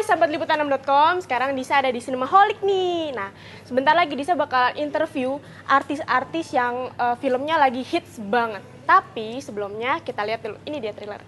sahabat liputan6.com, sekarang Disa ada di Cinemaholic nih. Nah, sebentar lagi Disa bakal interview artis-artis yang filmnya lagi hits banget. Tapi sebelumnya kita lihat dulu, ini dia trailer.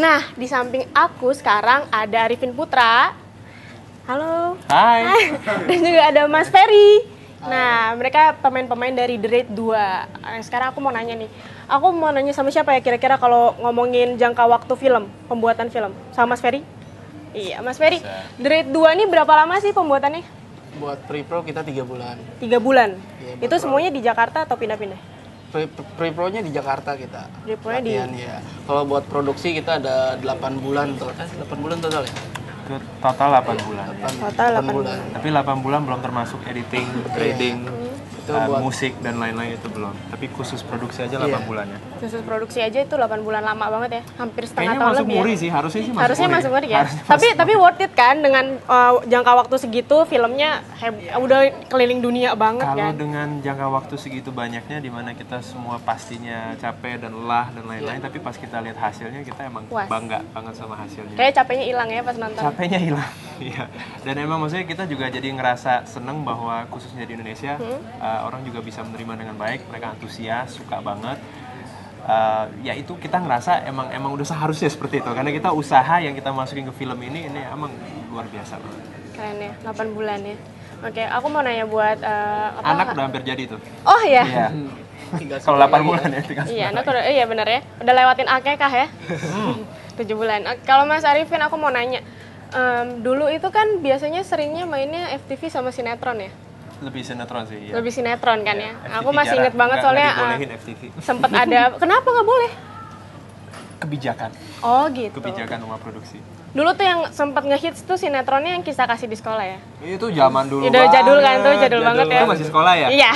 Nah, di samping aku sekarang ada Arifin Putra. Halo. Hai. Dan juga ada Mas Ferry. Nah, mereka pemain-pemain dari The Raid 2. Sekarang aku mau nanya nih. Aku mau nanya sama siapa ya kira-kira kalau ngomongin jangka waktu film, pembuatan film? Sama Mas Ferry? Iya, Mas Ferry. The Raid 2 ini berapa lama sih pembuatannya? Buat pre-pro kita 3 bulan. 3 bulan? Iya, itu semuanya di Jakarta atau pindah-pindah? Pre-pro-nya di Jakarta kita. Pre-pro-nya di... ya. Kalau buat produksi kita ada 8 bulan total. 8 bulan total ya? Itu total 8 bulan. Total 8 bulan. Tapi 8 bulan belum termasuk editing, trading, Itu buat musik dan lain-lain itu belum. Tapi khusus produksi aja 8 bulan ya. Khusus produksi aja itu 8 bulan lama banget ya. Hampir setengah Kayaknya tahun masuk lebih. muri Ya. sih, harusnya sih masuk Harusnya muri. masuk muri ya. Harusnya Tapi masuk. worth it kan dengan jangka waktu segitu filmnya udah keliling dunia banget Kalau kan. dengan jangka waktu segitu banyaknya di mana kita semua pastinya capek dan lelah dan lain-lain, tapi pas kita lihat hasilnya kita emang Puas. bangga banget sama hasilnya. Kayak capeknya hilang ya pas nonton. Capeknya hilang. Iya. Dan emang maksudnya kita juga jadi ngerasa seneng bahwa khususnya di Indonesia orang juga bisa menerima dengan baik, mereka antusias, suka banget. Ya itu kita ngerasa emang udah seharusnya seperti itu karena kita usaha yang kita masukin ke film ini emang luar biasa banget. Keren ya, 8 bulan ya. Oke, aku mau nanya buat Anak udah hampir jadi tuh. Oh iya. Iya. tinggal Kalau 8 bulan ya tinggal Iya, anak udah iya benar ya. Udah lewatin akekah ya? 7 bulan. Kalau Mas Arifin aku mau nanya. Dulu itu kan biasanya seringnya mainnya FTV sama sinetron ya? lebih sinetron sih ya. Lebih sinetron kan ya? FTV Aku masih inget banget nggak soalnya dibolehin FTV. sempet ada, kenapa nggak boleh? Kebijakan Oh gitu. rumah produksi. Dulu tuh yang sempet ngehits tuh sinetronnya yang Kisah Kasih di Sekolah ya? Itu zaman dulu Udah jadul kan tuh, jadul banget ya. Itu masih sekolah ya? Iya.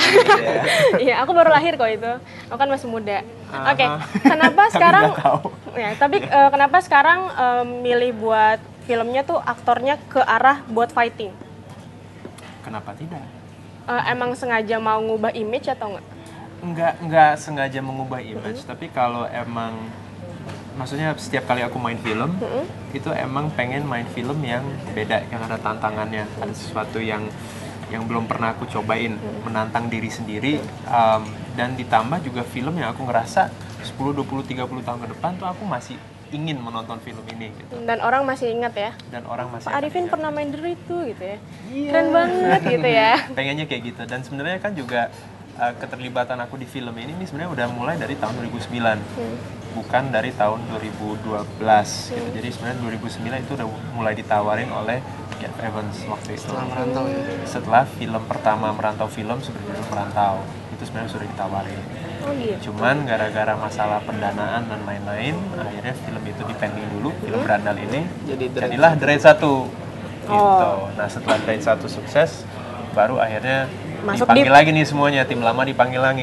Iya, aku baru lahir kok itu. Aku kan masih muda. Oke, kenapa sekarang nggak tahu. ya, tapi kenapa sekarang milih buat filmnya tuh aktornya ke arah buat fighting? Kenapa tidak? Emang sengaja mau ngubah image atau enggak? Enggak sengaja mengubah image, tapi kalau emang maksudnya setiap kali aku main film itu emang pengen main film yang beda, yang ada tantangannya, ada sesuatu yang belum pernah aku cobain, menantang diri sendiri, dan ditambah juga film yang aku ngerasa 10, 20, 30 tahun ke depan tuh aku masih ingin menonton film ini gitu. Dan orang masih ingat ya? Dan orang masih Pak akan Arifin ingat. pernah main The Raid tuh gitu ya? Iya. Keren banget gitu ya? Pengennya kayak gitu, dan sebenarnya kan juga keterlibatan aku di film ini sebenarnya udah mulai dari tahun 2009, bukan dari tahun 2012 gitu. Jadi sebenarnya 2009 itu udah mulai ditawarin oleh Gareth Evans waktu itu. setelah merantau ya. Setelah film pertama Merantau Film sebenarnya Merantau itu sebenarnya sudah ditawarin. Oh gitu. Cuman gara-gara masalah pendanaan dan lain-lain, akhirnya film itu dipending dulu, film berandal ini. Jadilah The Raid 1. Gitu. Nah setelah The Raid 1 sukses, baru akhirnya Masuk dipanggil lagi nih semuanya, tim lama dipanggil lagi,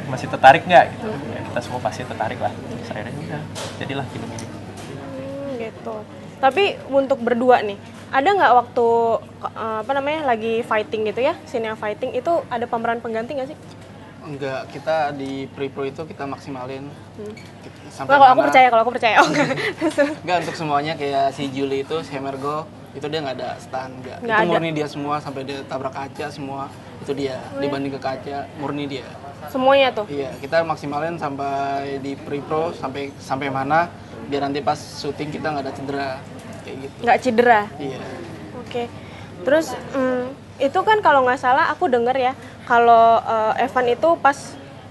masih tertarik nggak? Gitu. Ya, kita semua pasti tertarik lah. Terus akhirnya udah, jadilah film ini. Gitu. Tapi untuk berdua nih, ada nggak waktu lagi fighting gitu ya, scene yang fighting itu ada pemeran pengganti nggak sih? Enggak, kita di pre-pro itu kita maksimalin. Nggak, kalau aku percaya. Oh, Enggak, untuk semuanya kayak si Julie itu, si Emergo, itu dia nggak ada stand, Nggak itu ada. murni dia semua, sampai dia tabrak kaca semua, itu dia. Dibanding ke kaca, murni dia. Semuanya tuh. Iya, kita maksimalin sampai di pre-pro sampai mana biar nanti pas syuting kita nggak ada cedera kayak gitu. Nggak cedera. Iya. Oke. Terus itu kan kalau nggak salah aku denger ya, kalau Evan itu pas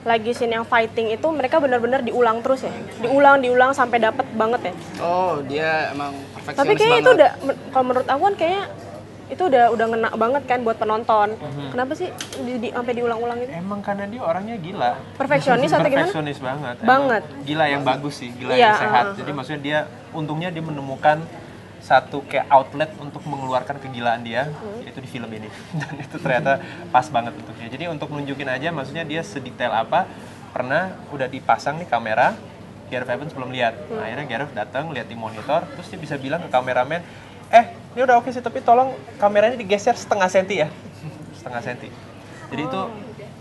lagi scene yang fighting itu mereka benar-benar diulang terus ya. Diulang sampai dapet banget ya. Oh, dia emang perfeksionis Tapi kayaknya banget. itu udah kalau menurut aku kan kayaknya itu udah ngena banget kan buat penonton. Kenapa sih sampai diulang-ulang itu? Emang karena dia orangnya gila. Perfeksionis atau gimana? Perfeksionis banget. Banget. Emang gila yang bagus sih, gila Iya, yang sehat. Jadi maksudnya dia untungnya dia menemukan satu kayak outlet untuk mengeluarkan kegilaan dia, yaitu di film ini. Dan itu ternyata pas banget untuknya. Jadi untuk nunjukin aja maksudnya dia sedetail apa, pernah udah dipasang nih kamera, Gareth Evans belum lihat. Nah, akhirnya Gareth datang lihat di monitor, terus dia bisa bilang ke kameramen, ini udah oke sih, tapi tolong kameranya digeser setengah senti ya. Setengah senti. Jadi itu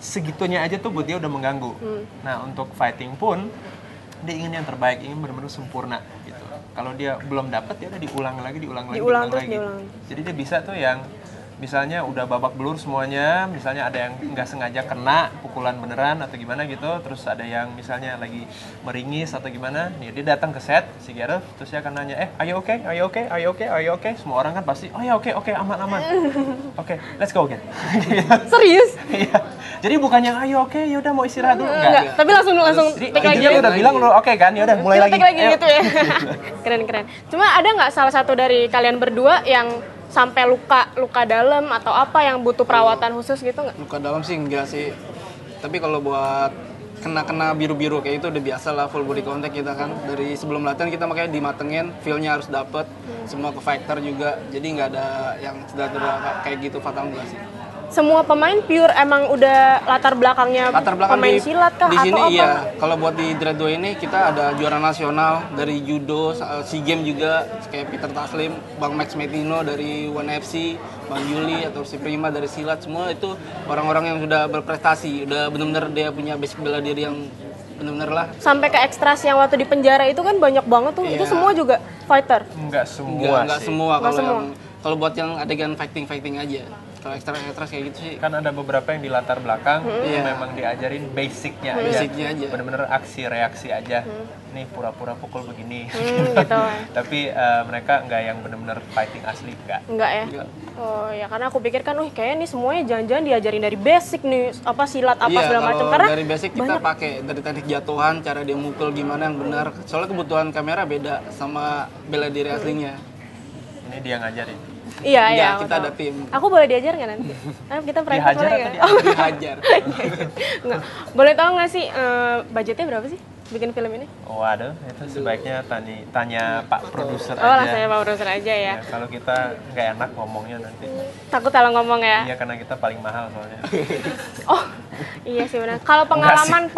segitunya aja tuh buat dia udah mengganggu. Nah, untuk fighting pun dia ingin yang terbaik, ingin benar-benar sempurna gitu. Kalau dia belum dapat ya udah diulang lagi. Diulang. Jadi dia bisa tuh yang misalnya udah babak belur semuanya, misalnya ada yang nggak sengaja kena pukulan beneran atau gimana gitu, terus ada yang misalnya lagi meringis atau gimana, nih dia datang ke set si Gareth, terus dia akan nanya, are you okay? Semua orang kan pasti, oh ya oke, aman. Oke, let's go again. Serius? Iya. Jadi bukannya ayo oke, yaudah mau istirahat dulu enggak. Tapi langsung Jadi take lagi. dia udah bilang lo oke kan, yaudah mulai lagi. Take lagi Ayo. gitu ya. Keren. Cuma ada nggak salah satu dari kalian berdua yang sampai luka dalam atau apa yang butuh perawatan khusus gitu nggak? Luka dalam sih enggak sih. Tapi kalau buat kena biru-biru kayak itu udah biasa lah, full body contact kita kan. Dari sebelum latihan kita makanya dimatengin, feel-nya harus dapet, semua ke fighter juga. Jadi nggak ada yang cedera kayak gitu fatal enggak sih. Semua pemain pure emang udah latar belakangnya pemain silat kah di sini atau apa? iya. Kalau buat di Dread 2 ini kita ada juara nasional dari judo, SEA Games juga kayak Peter Taslim, Bang Max Metino dari One FC, Bang Yuli atau si Prima dari silat, semua itu orang-orang yang sudah berprestasi, udah benar-benar dia punya basic bela diri yang benar-benar lah. Sampai ke ekstras yang waktu di penjara itu kan banyak banget tuh. Iya. Itu semua juga fighter. Enggak semua Enggak sih. semua Nggak semua. kalau buat yang adegan fighting aja. Kalau ekstra kayak gitu sih. Kan ada beberapa yang di latar belakang Iya. memang diajarin basicnya Basicnya aja. Bener-bener aksi reaksi aja. Nih pura-pura pukul begini. Gitu. Tapi mereka nggak yang bener-bener fighting asli, enggak. Enggak ya? Enggak. Oh ya, karena aku pikir kan, kayaknya nih semuanya jangan-jangan diajarin dari basic nih, apa silat apa Iya, segala kalau macam. Karena dari basic kita pakai dari teknik jatuhan, cara dia mukul gimana yang benar. Soalnya kebutuhan kamera beda sama bela diri aslinya. Ini dia ngajarin. iya, Enggak, aku kita tahu. ada tim. Aku boleh diajar nggak nanti? Kita private Dihajar boleh atau nggak? Oh, Dihajar. nggak. Boleh tahu nggak sih budgetnya berapa sih bikin film ini? Waduh, itu sebaiknya tanya Pak Produser Oh, lah aja. saya Pak Produser aja ya. Ya, kalau kita nggak enak ngomongnya nanti. Takut salah ngomong ya. Iya, karena kita paling mahal soalnya. Oh, iya sih benar. Kalau pengalaman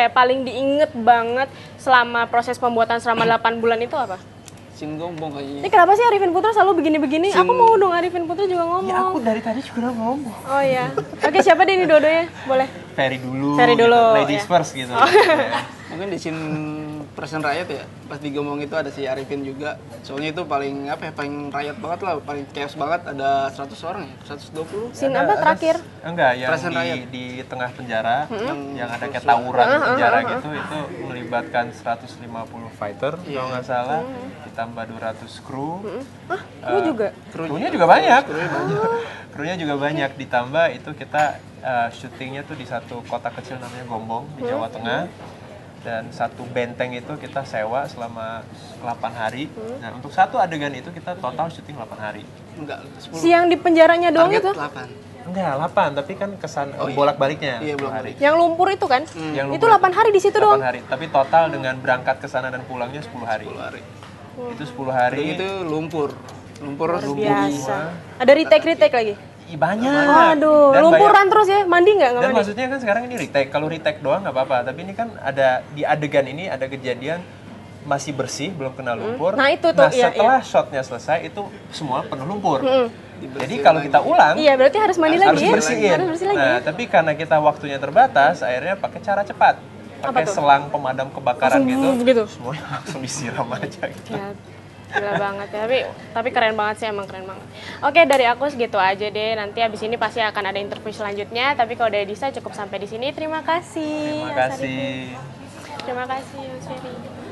paling diinget banget selama proses pembuatan selama 8 bulan itu apa? Sin Gombong kayaknya. Ini kenapa sih Arifin Putra selalu begini-begini? Aku mau dong Arifin Putra juga ngomong. Ya aku dari tadi juga udah ngomong. Oh iya. Oke, siapa deh ini dua-duanya? Boleh. Ferry dulu. Ferry dulu, Gitu. Ladies ya. first gitu. Mungkin di scene Presiden Rakyat ya, pas digomong itu ada si Arifin juga. Soalnya itu paling paling rakyat banget lah, paling chaos banget, ada 100 orang ya, 120. Scene apa terakhir? Enggak, yang Presiden Rakyat. di tengah penjara, yang ada kayak tawuran di penjara gitu, itu melibatkan 150 fighter, kalau nggak salah, ditambah 200 kru. Lu juga? Krunya juga banyak. Krunya juga banyak, ditambah itu kita syutingnya tuh di satu kota kecil namanya Gombong di Jawa Tengah. Dan satu benteng itu kita sewa selama 8 hari. Nah, untuk satu adegan itu kita total syuting 8 hari. Enggak, 10. Siang di penjaranya doang Target itu? 8. Enggak, 8, tapi kan kesan bolak-baliknya. Iya, 10 hari. Yang lumpur itu kan? Yang Itu lumpur 8 hari di situ 8 doang. hari. Tapi total dengan berangkat ke sana dan pulangnya 10 hari. 10 hari. Itu 10 hari. Dan itu lumpur. Lumpur Biasa. Ada retake lagi? Banyak. Waduh, Dan lumpuran terus ya? Mandi nggak? Nggak Dan mandi? maksudnya kan sekarang ini retake. Kalau retake doang nggak apa-apa. Tapi ini kan ada di adegan ini ada kejadian masih bersih, belum kena lumpur. Nah, itu tuh, iya, setelah shotnya selesai itu semua penuh lumpur. Jadi Dibersihin kalau kita ulang, Iya, berarti harus mandi harus lagi ya? bersihin. Harus bersih lagi Nah, ya? tapi karena kita waktunya terbatas, akhirnya pakai cara cepat. Pakai tuh? selang pemadam kebakaran Langsung gitu. gitu? Semuanya langsung disiram aja gitu. Ya. Gila banget ya, tapi keren banget sih, emang keren banget. Oke, dari aku segitu aja deh. Nanti abis ini pasti akan ada interview selanjutnya. Tapi kalau dari Disa cukup sampai di sini. Terima kasih. Terima Mas kasih. Arifin. Terima kasih Mas Ferry.